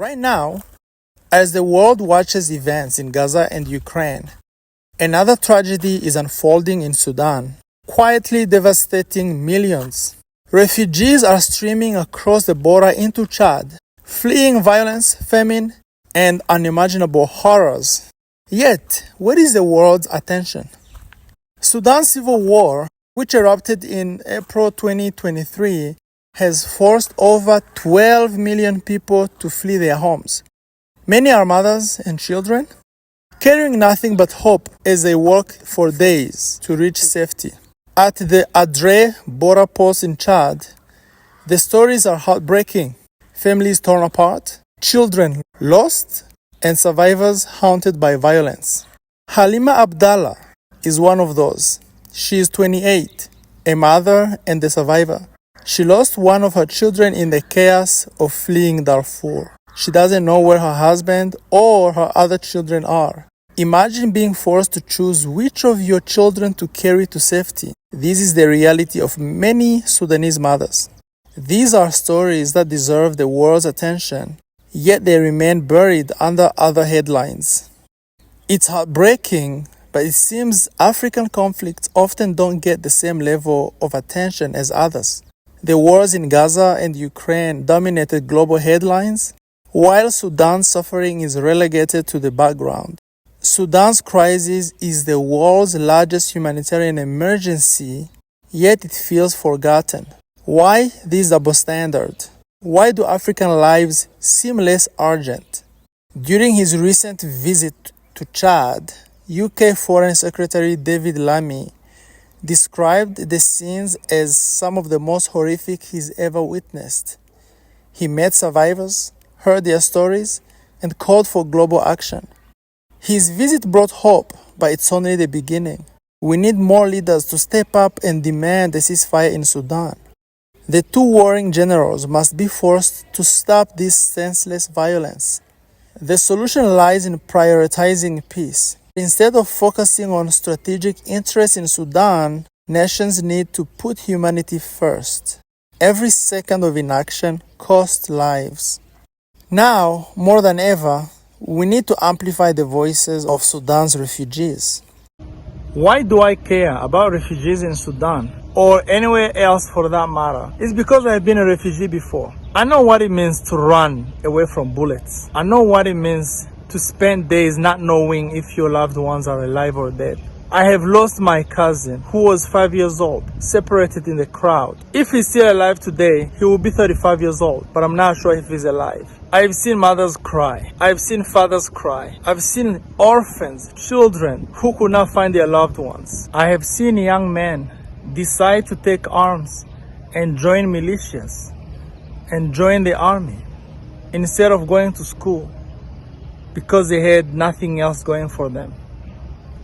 Right now, as the world watches events in Gaza and Ukraine, another tragedy is unfolding in Sudan, quietly devastating millions. Refugees are streaming across the border into Chad, fleeing violence, famine, and unimaginable horrors. Yet, where is the world's attention? Sudan's civil war, which erupted in April 2023, has forced over 12 million people to flee their homes. Many are mothers and children, carrying nothing but hope as they walk for days to reach safety. At the Adré border post in Chad, the stories are heartbreaking. Families torn apart, children lost, and survivors haunted by violence. Halima Abdallah is one of those. She is 28, a mother and a survivor. She lost one of her children in the chaos of fleeing Darfur. She doesn't know where her husband or her other children are. Imagine being forced to choose which of your children to carry to safety. This is the reality of many Sudanese mothers. These are stories that deserve the world's attention, yet they remain buried under other headlines. It's heartbreaking, but it seems African conflicts often don't get the same level of attention as others. The wars in Gaza and Ukraine dominated global headlines, while Sudan's suffering is relegated to the background. Sudan's crisis is the world's largest humanitarian emergency, yet it feels forgotten. Why this double standard? Why do African lives seem less urgent? During his recent visit to Chad, UK Foreign Secretary David Lammy described the scenes as some of the most horrific he's ever witnessed. He met survivors, heard their stories, and called for global action. His visit brought hope, but it's only the beginning. We need more leaders to step up and demand a ceasefire in Sudan. The two warring generals must be forced to stop this senseless violence. The solution lies in prioritizing peace. Instead of focusing on strategic interests in Sudan, nations need to put humanity first. Every second of inaction costs lives. Now, more than ever, we need to amplify the voices of Sudan's refugees. Why do I care about refugees in Sudan, or anywhere else for that matter? It's because I've been a refugee before. I know what it means to run away from bullets. I know what it means to spend days not knowing if your loved ones are alive or dead. I have lost my cousin, who was 5 years old, separated in the crowd. If he's still alive today, he will be 35 years old, but I'm not sure if he's alive. I've seen mothers cry. I've seen fathers cry. I've seen orphans, children who could not find their loved ones. I have seen young men decide to take arms and join militias and join the army instead of going to school because they had nothing else going for them.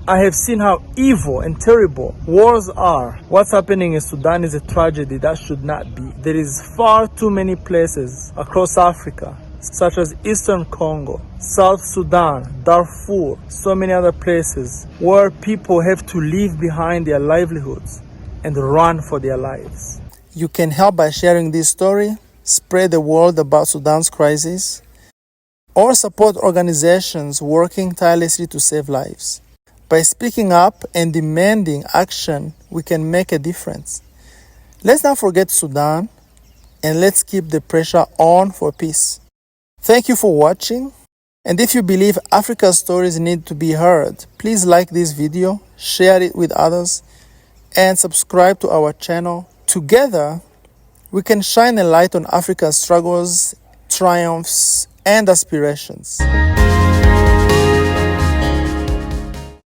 I have seen how evil and terrible wars are. What's happening in Sudan is a tragedy that should not be. There is far too many places across Africa, such as Eastern Congo, South Sudan, Darfur, so many other places where people have to leave behind their livelihoods and run for their lives. You can help by sharing this story, spread the word about Sudan's crisis, or support organizations working tirelessly to save lives. By speaking up and demanding action, we can make a difference. Let's not forget Sudan, and let's keep the pressure on for peace. Thank you for watching, and if you believe Africa's stories need to be heard, please like this video, share it with others, and subscribe to our channel. Together, we can shine a light on Africa's struggles, triumphs, and aspirations.